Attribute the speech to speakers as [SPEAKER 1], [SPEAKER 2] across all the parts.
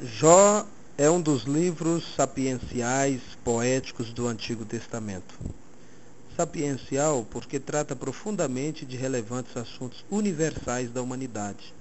[SPEAKER 1] Jó é um dos livros sapienciais poéticos do Antigo Testamento. Sapiencial porque trata profundamente de relevantes assuntos universais da humanidade.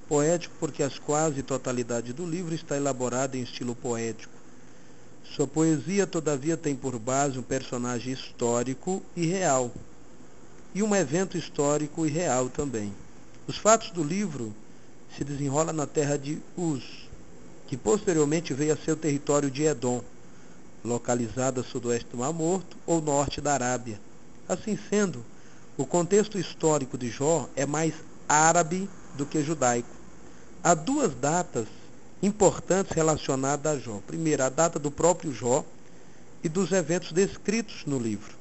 [SPEAKER 1] Poético porque a quase totalidade do livro está elaborada em estilo poético. Sua poesia, todavia, tem por base um personagem histórico e real, e um evento histórico e real também. Os fatos do livro se desenrolam na terra de Uz, que posteriormente veio a ser o território de Edom, localizado a sudoeste do Mar Morto ou norte da Arábia. Assim sendo, o contexto histórico de Jó é mais árabe do que judaico. Há duas datas importantes relacionadas a Jó. Primeiro, a data do próprio Jó e dos eventos descritos no livro.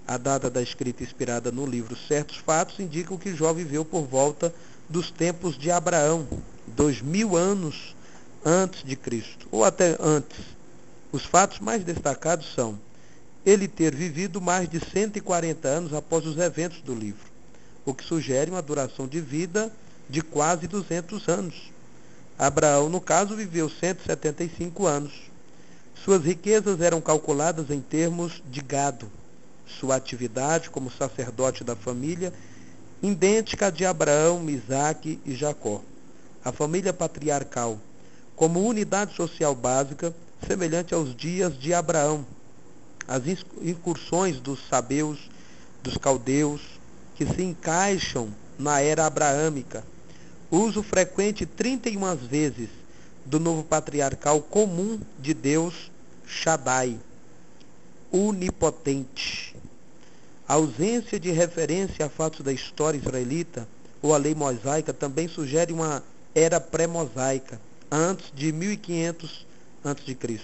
[SPEAKER 1] A data da escrita inspirada no livro Certos Fatos indica que Jó viveu por volta dos tempos de Abraão, 2000 anos antes de Cristo, ou até antes. Os fatos mais destacados são ele ter vivido mais de 140 anos após os eventos do livro, o que sugere uma duração de vida de quase 200 anos. Abraão, no caso, viveu 175 anos. Suas riquezas eram calculadas em termos de gado. Sua atividade como sacerdote da família, idêntica à de Abraão, Isaque e Jacó. A família patriarcal, como unidade social básica, semelhante aos dias de Abraão. As incursões dos sabeus, dos caldeus, que se encaixam na era abraâmica. Uso frequente 31 vezes do novo patriarcal comum de Deus, Shaddai, onipotente. A ausência de referência a fatos da história israelita ou a lei mosaica também sugere uma era pré-mosaica, antes de 1500 a.C.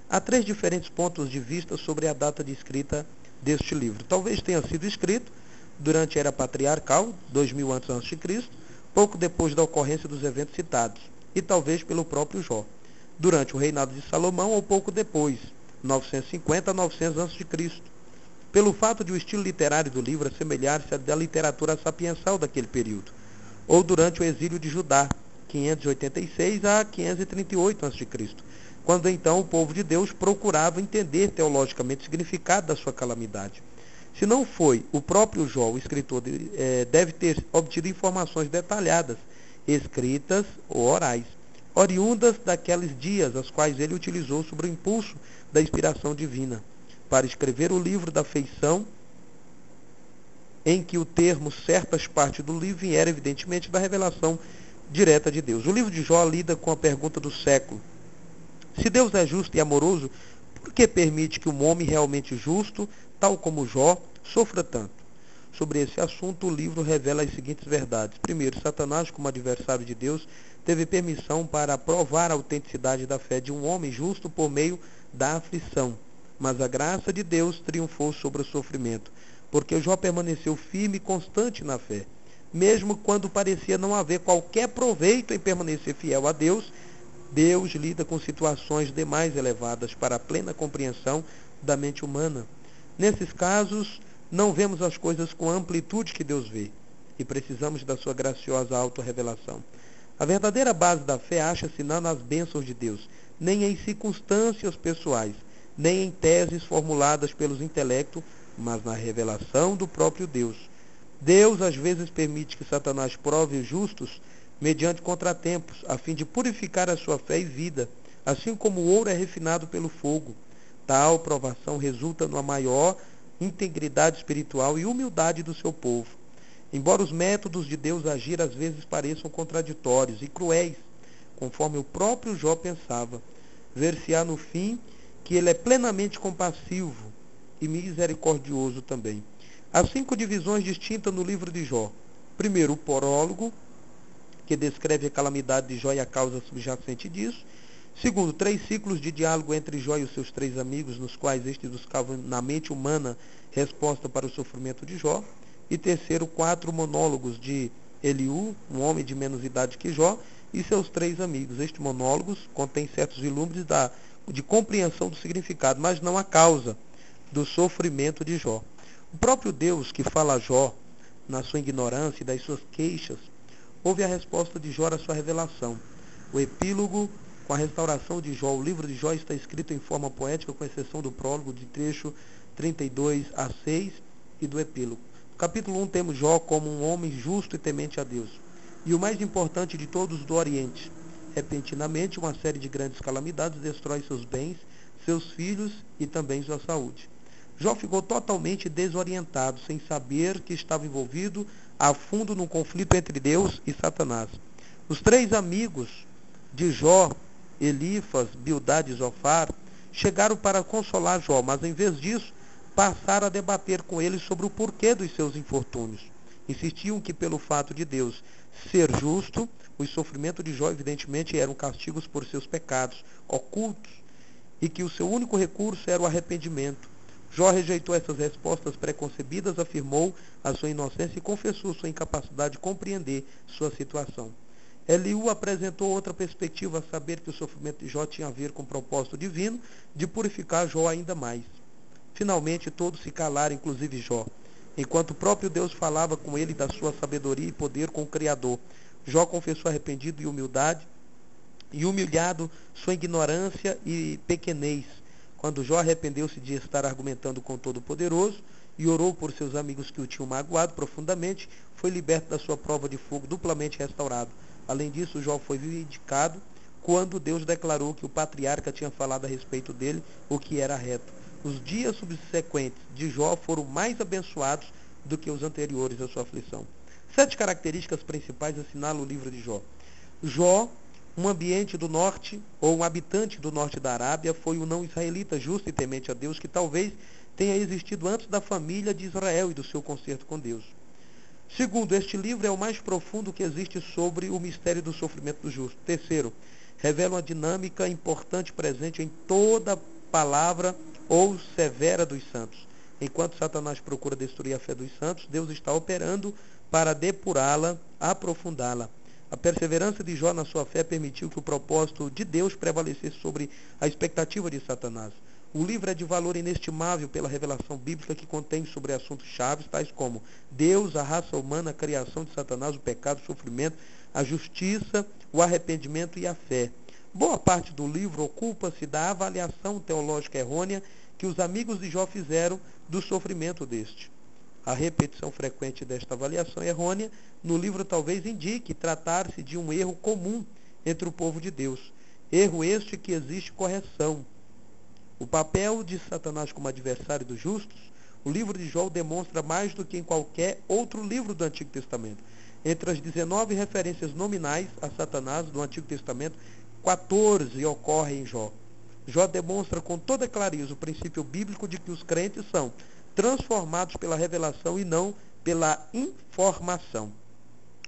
[SPEAKER 1] Há três diferentes pontos de vista sobre a data de escrita deste livro. Talvez tenha sido escrito durante a era patriarcal, 2000 a.C., pouco depois da ocorrência dos eventos citados, e talvez pelo próprio Jó, durante o reinado de Salomão ou pouco depois, 950 a 900 a.C., pelo fato de o estilo literário do livro assemelhar-se à da literatura sapiensal daquele período, ou durante o exílio de Judá, 586 a 538 a.C., quando então o povo de Deus procurava entender teologicamente o significado da sua calamidade. Se não foi o próprio Jó, o escritor, deve ter obtido informações detalhadas, escritas ou orais, oriundas daqueles dias, as quais ele utilizou sob o impulso da inspiração divina, para escrever o livro da feição, em que o termo certas partes do livro vier evidentemente da revelação direta de Deus. O livro de Jó lida com a pergunta do século. Se Deus é justo e amoroso, por que permite que um homem realmente justo, tal como Jó, sofra tanto? Sobre esse assunto, o livro revela as seguintes verdades. Primeiro, Satanás, como adversário de Deus, teve permissão para provar a autenticidade da fé de um homem justo por meio da aflição. Mas a graça de Deus triunfou sobre o sofrimento, porque Jó permaneceu firme e constante na fé. Mesmo quando parecia não haver qualquer proveito em permanecer fiel a Deus, Deus lida com situações demais elevadas para a plena compreensão da mente humana. Nesses casos, não vemos as coisas com a amplitude que Deus vê, e precisamos da sua graciosa autorrevelação. A verdadeira base da fé acha-se não nas bênçãos de Deus, nem em circunstâncias pessoais, nem em teses formuladas pelos intelectos, mas na revelação do próprio Deus. Deus às vezes permite que Satanás prove os justos mediante contratempos, a fim de purificar a sua fé e vida, assim como o ouro é refinado pelo fogo. Tal provação resulta numa maior integridade espiritual e humildade do seu povo. Embora os métodos de Deus agir às vezes pareçam contraditórios e cruéis, conforme o próprio Jó pensava, ver-se-á no fim que ele é plenamente compassivo e misericordioso também. Há 5 divisões distintas no livro de Jó. Primeiro, o prólogo, que descreve a calamidade de Jó e a causa subjacente disso. Segundo, 3 ciclos de diálogo entre Jó e os seus 3 amigos, nos quais estes buscavam na mente humana resposta para o sofrimento de Jó. E terceiro, 4 monólogos de Eliú, um homem de menos idade que Jó, e seus 3 amigos. Estes monólogos contêm certos vislumbres de compreensão do significado, mas não a causa do sofrimento de Jó. O próprio Deus que fala a Jó, na sua ignorância e das suas queixas, ouve a resposta de Jó à sua revelação. O epílogo Com a restauração de Jó, o livro de Jó está escrito em forma poética, com exceção do prólogo, de trecho 32 a 6 e do epílogo. No capítulo 1 temos Jó como um homem justo e temente a Deus. E o mais importante de todos do Oriente. Repentinamente, uma série de grandes calamidades destrói seus bens, seus filhos e também sua saúde. Jó ficou totalmente desorientado, sem saber que estava envolvido a fundo num conflito entre Deus e Satanás. Os 3 amigos de Jó, Elifas, Bildade e Zofar, chegaram para consolar Jó, mas em vez disso, passaram a debater com ele sobre o porquê dos seus infortúnios. Insistiam que pelo fato de Deus ser justo, os sofrimentos de Jó evidentemente eram castigos por seus pecados ocultos e que o seu único recurso era o arrependimento. Jó rejeitou essas respostas preconcebidas, afirmou a sua inocência e confessou sua incapacidade de compreender sua situação. Eliú apresentou outra perspectiva, a saber que o sofrimento de Jó tinha a ver com o propósito divino de purificar Jó ainda mais. Finalmente todos se calaram, inclusive Jó, enquanto o próprio Deus falava com ele da sua sabedoria e poder com o Criador. Jó confessou arrependido e humilhado sua ignorância e pequenez. Quando Jó arrependeu-se de estar argumentando com o Todo-Poderoso e orou por seus amigos que o tinham magoado profundamente, foi liberto da sua prova de fogo, duplamente restaurado. Além disso, Jó foi vindicado quando Deus declarou que o patriarca tinha falado a respeito dele, o que era reto. Os dias subsequentes de Jó foram mais abençoados do que os anteriores à sua aflição. 7 características principais assinalam o livro de Jó. Jó, um ambiente do norte, ou um habitante do norte da Arábia, foi um não israelita justo e temente a Deus, que talvez tenha existido antes da família de Israel e do seu concerto com Deus. Segundo, este livro é o mais profundo que existe sobre o mistério do sofrimento do justo. Terceiro, revela uma dinâmica importante presente em toda palavra ou severa dos santos. Enquanto Satanás procura destruir a fé dos santos, Deus está operando para depurá-la, aprofundá-la. A perseverança de Jó na sua fé permitiu que o propósito de Deus prevalecesse sobre a expectativa de Satanás. O livro é de valor inestimável pela revelação bíblica que contém sobre assuntos chaves, tais como Deus, a raça humana, a criação de Satanás, o pecado, o sofrimento, a justiça, o arrependimento e a fé. Boa parte do livro ocupa-se da avaliação teológica errônea que os amigos de Jó fizeram do sofrimento deste. A repetição frequente desta avaliação errônea no livro talvez indique tratar-se de um erro comum entre o povo de Deus. Erro este que exige correção. O papel de Satanás como adversário dos justos, o livro de Jó demonstra mais do que em qualquer outro livro do Antigo Testamento. Entre as 19 referências nominais a Satanás do Antigo Testamento, 14 ocorrem em Jó. Jó demonstra com toda clareza o princípio bíblico de que os crentes são transformados pela revelação e não pela informação.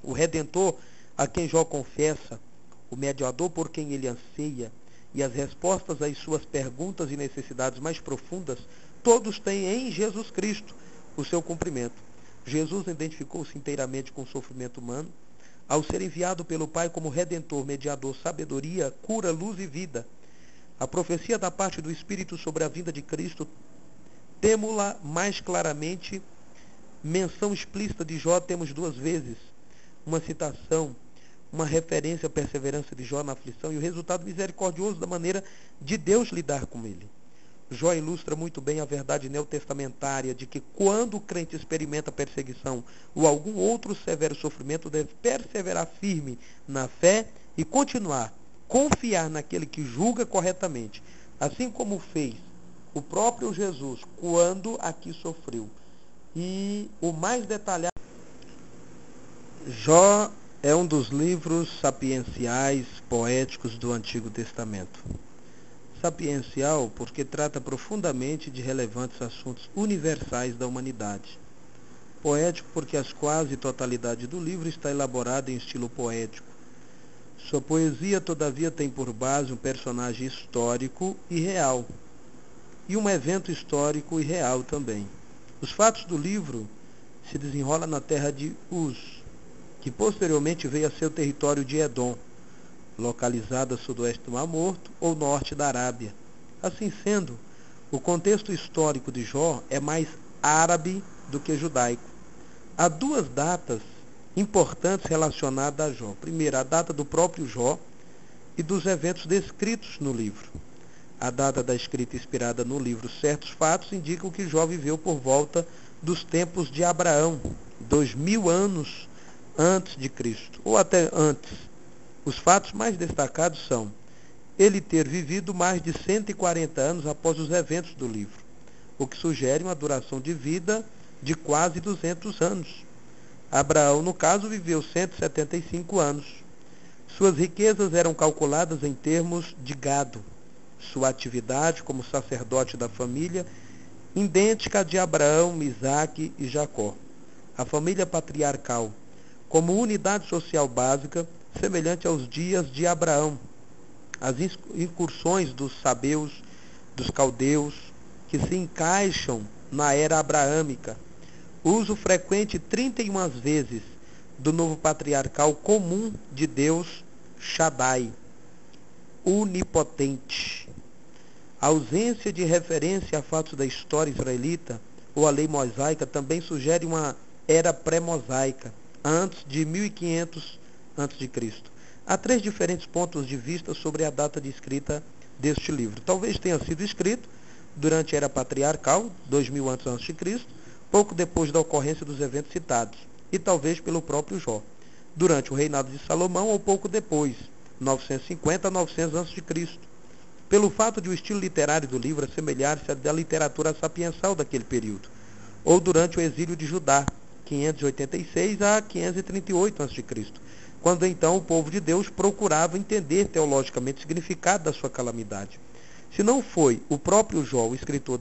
[SPEAKER 1] O Redentor, a quem Jó confessa, o mediador por quem ele anseia, e as respostas às suas perguntas e necessidades mais profundas, todos têm em Jesus Cristo o seu cumprimento. Jesus identificou-se inteiramente com o sofrimento humano, ao ser enviado pelo Pai como Redentor, mediador, sabedoria, cura, luz e vida. A profecia da parte do Espírito sobre a vinda de Cristo, temo-la mais claramente, menção explícita de Jó temos 2 vezes, uma citação, uma referência à perseverança de Jó na aflição e o resultado misericordioso da maneira de Deus lidar com ele. Jó ilustra muito bem a verdade neotestamentária de que quando o crente experimenta perseguição ou algum outro severo sofrimento, deve perseverar firme na fé e confiar naquele que julga corretamente, assim como fez o próprio Jesus quando aqui sofreu. E o mais detalhado, Jó é um dos livros sapienciais, poéticos do Antigo Testamento. Sapiencial porque trata profundamente de relevantes assuntos universais da humanidade. Poético porque a quase totalidade do livro está elaborada em estilo poético. Sua poesia, todavia, tem por base um personagem histórico e real, e um evento histórico e real também. Os fatos do livro se desenrolam na terra de Uz, que posteriormente veio a ser o território de Edom, localizada a sudoeste do Mar Morto ou norte da Arábia. Assim sendo, o contexto histórico de Jó é mais árabe do que judaico. Há 2 datas importantes relacionadas a Jó. Primeiro, a data do próprio Jó, e dos eventos descritos no livro. A data da escrita inspirada no livro Certos Fatos indicam que Jó viveu por volta dos tempos de Abraão, 2000 anos antes de Cristo, ou até antes. Os fatos mais destacados são ele ter vivido mais de 140 anos após os eventos do livro, o que sugere uma duração de vida de quase 200 anos. Abraão, no caso, viveu 175 anos. Suas riquezas eram calculadas em termos de gado. Sua atividade como sacerdote da família, idêntica à de Abraão, Isaque e Jacó. A família patriarcal, como unidade social básica, semelhante aos dias de Abraão. As incursões dos sabeus, dos caldeus, que se encaixam na era abraâmica. Uso frequente 31 vezes do novo patriarcal comum de Deus, Shaddai, onipotente. A ausência de referência a fatos da história israelita ou a lei mosaica também sugere uma era pré-mosaica, antes de 1500 a.C. Há 3 diferentes pontos de vista sobre a data de escrita deste livro. Talvez tenha sido escrito durante a era patriarcal, 2000 a.C., pouco depois da ocorrência dos eventos citados, e talvez pelo próprio Jó, durante o reinado de Salomão ou pouco depois, 950 a 900 a.C., pelo fato de o estilo literário do livro assemelhar-se à da literatura sapiensal daquele período, ou durante o exílio de Judá, 586 a 538 a.C., quando então o povo de Deus procurava entender teologicamente o significado da sua calamidade. Se não foi o próprio Jó, o escritor,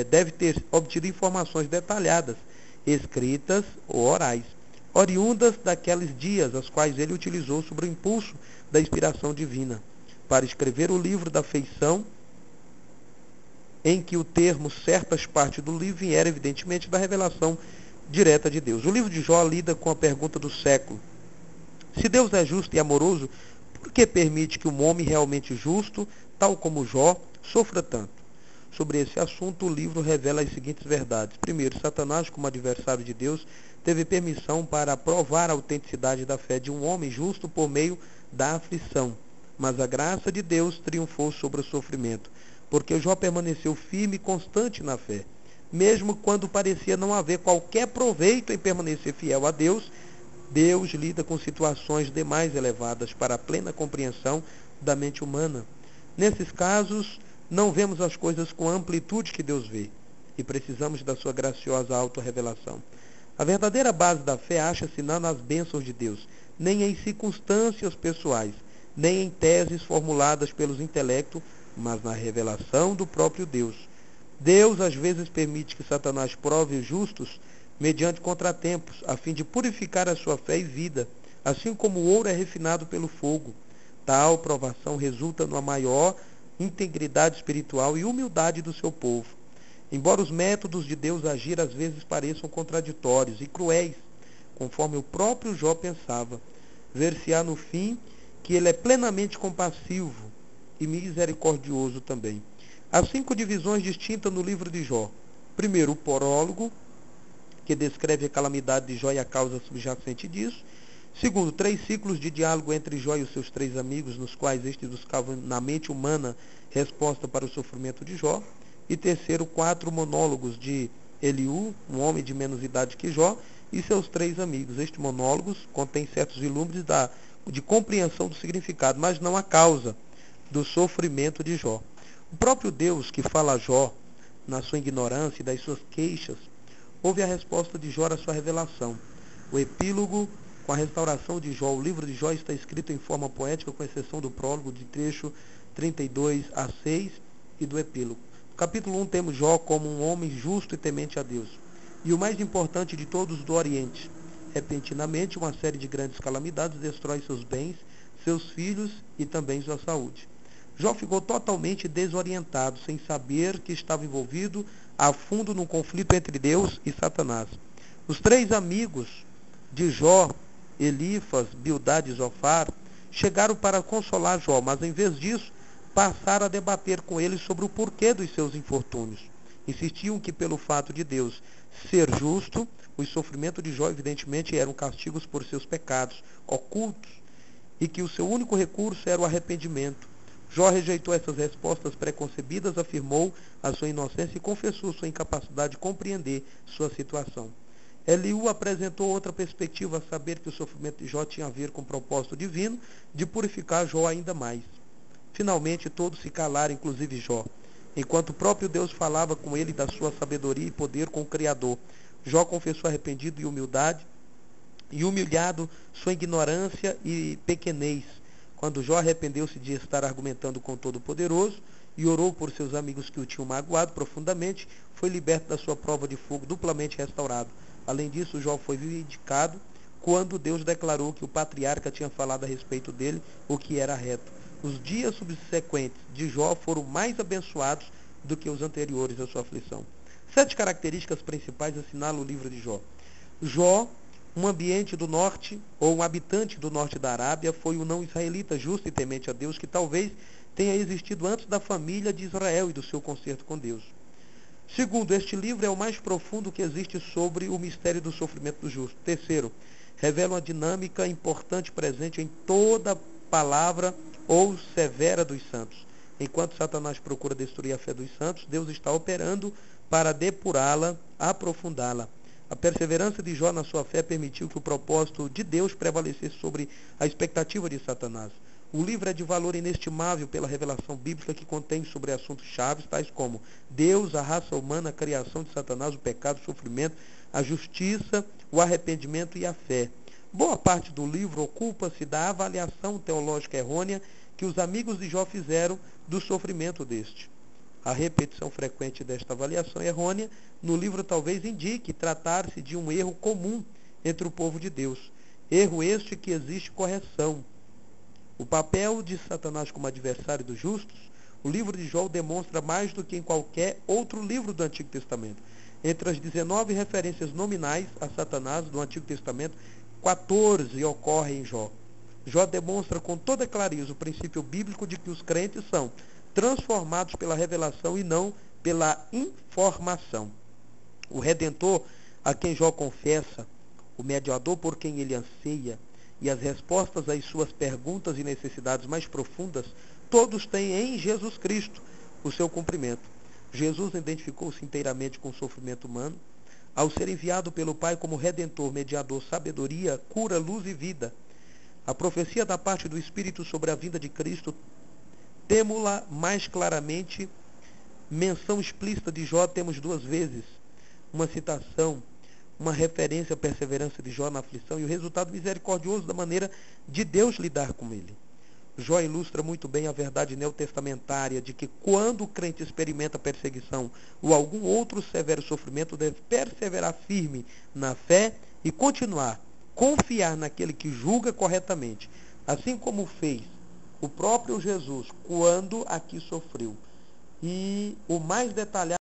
[SPEAKER 1] deve ter obtido informações detalhadas, escritas ou orais, oriundas daqueles dias, as quais ele utilizou sob o impulso da inspiração divina, para escrever o livro da feição, em que o termo certas partes do livro viera evidentemente da revelação direta de Deus. O livro de Jó lida com a pergunta do século: se Deus é justo e amoroso, por que permite que um homem realmente justo, tal como Jó, sofra tanto? Sobre esse assunto, o livro revela as seguintes verdades. Primeiro, Satanás, como adversário de Deus, teve permissão para provar a autenticidade da fé de um homem justo por meio da aflição. Mas a graça de Deus triunfou sobre o sofrimento, porque Jó permaneceu firme e constante na fé. Mesmo quando parecia não haver qualquer proveito em permanecer fiel a Deus, Deus lida com situações demais elevadas para a plena compreensão da mente humana. Nesses casos, não vemos as coisas com a amplitude que Deus vê, e precisamos da sua graciosa autorrevelação. A verdadeira base da fé acha-se não nas bênçãos de Deus, nem em circunstâncias pessoais, nem em teses formuladas pelos intelectos, mas na revelação do próprio Deus. Deus às vezes permite que Satanás prove os justos mediante contratempos, a fim de purificar a sua fé e vida, assim como o ouro é refinado pelo fogo. Tal provação resulta numa maior integridade espiritual e humildade do seu povo. Embora os métodos de Deus agir às vezes pareçam contraditórios e cruéis, conforme o próprio Jó pensava, ver-se-á no fim que ele é plenamente compassivo e misericordioso também. Há 5 divisões distintas no livro de Jó. Primeiro, o prólogo, que descreve a calamidade de Jó e a causa subjacente disso. Segundo, 3 ciclos de diálogo entre Jó e os seus 3 amigos, nos quais estes buscavam na mente humana resposta para o sofrimento de Jó. E terceiro, 4 monólogos de Eliú, um homem de menos idade que Jó, e seus 3 amigos. Estes monólogos contêm certos vislumbres de compreensão do significado, mas não a causa do sofrimento de Jó. O próprio Deus que fala a Jó, na sua ignorância e das suas queixas, ouve a resposta de Jó à sua revelação. O epílogo, com a restauração de Jó, o livro de Jó está escrito em forma poética, com exceção do prólogo de trecho 32 a 6 e do epílogo. No capítulo 1 temos Jó como um homem justo e temente a Deus. E o mais importante de todos do Oriente. Repentinamente, uma série de grandes calamidades destrói seus bens, seus filhos e também sua saúde. Jó ficou totalmente desorientado, sem saber que estava envolvido a fundo num conflito entre Deus e Satanás. Os 3 amigos de Jó, Elifas, Bildade e Zofar, chegaram para consolar Jó, mas em vez disso, passaram a debater com ele sobre o porquê dos seus infortúnios. Insistiam que pelo fato de Deus ser justo, os sofrimentos de Jó evidentemente eram castigos por seus pecados ocultos, e que o seu único recurso era o arrependimento. Jó rejeitou essas respostas preconcebidas, afirmou a sua inocência e confessou sua incapacidade de compreender sua situação. Eliú apresentou outra perspectiva, a saber que o sofrimento de Jó tinha a ver com o propósito divino de purificar Jó ainda mais. Finalmente todos se calaram, inclusive Jó, enquanto o próprio Deus falava com ele da sua sabedoria e poder com o Criador. Jó confessou arrependido e humildade, e humilhado sua ignorância e pequenez. Quando Jó arrependeu-se de estar argumentando com o Todo-Poderoso e orou por seus amigos que o tinham magoado profundamente, foi liberto da sua prova de fogo, duplamente restaurado. Além disso, Jó foi vindicado quando Deus declarou que o patriarca tinha falado a respeito dele, o que era reto. Os dias subsequentes de Jó foram mais abençoados do que os anteriores à sua aflição. 7 características principais assinalam o livro de Jó. Jó, um ambiente do norte, ou um habitante do norte da Arábia, foi um não-israelita justo e temente a Deus, que talvez tenha existido antes da família de Israel e do seu concerto com Deus. Segundo, este livro é o mais profundo que existe sobre o mistério do sofrimento do justo. Terceiro, revela uma dinâmica importante presente em toda palavra ou severa dos santos. Enquanto Satanás procura destruir a fé dos santos, Deus está operando para depurá-la, aprofundá-la. A perseverança de Jó na sua fé permitiu que o propósito de Deus prevalecesse sobre a expectativa de Satanás. O livro é de valor inestimável pela revelação bíblica que contém sobre assuntos chaves, tais como Deus, a raça humana, a criação de Satanás, o pecado, o sofrimento, a justiça, o arrependimento e a fé. Boa parte do livro ocupa-se da avaliação teológica errônea que os amigos de Jó fizeram do sofrimento deste. A repetição frequente desta avaliação errônea no livro talvez indique tratar-se de um erro comum entre o povo de Deus. Erro este que exige correção. O papel de Satanás como adversário dos justos, o livro de Jó demonstra mais do que em qualquer outro livro do Antigo Testamento. Entre as 19 referências nominais a Satanás do Antigo Testamento, 14 ocorrem em Jó. Jó demonstra com toda clareza o princípio bíblico de que os crentes são transformados pela revelação e não pela informação. O Redentor, a quem Jó confessa, o mediador por quem ele anseia, e as respostas às suas perguntas e necessidades mais profundas, todos têm em Jesus Cristo o seu cumprimento. Jesus identificou-se inteiramente com o sofrimento humano, ao ser enviado pelo Pai como Redentor, mediador, sabedoria, cura, luz e vida. A profecia da parte do Espírito sobre a vinda de Cristo, temo-la mais claramente, menção explícita de Jó temos 2 vezes, uma citação, uma referência à perseverança de Jó na aflição e o resultado misericordioso da maneira de Deus lidar com ele. Jó ilustra muito bem a verdade neotestamentária de que quando o crente experimenta perseguição ou algum outro severo sofrimento, deve perseverar firme na fé e confiar naquele que julga corretamente, assim como fez o próprio Jesus quando aqui sofreu. E o mais detalhado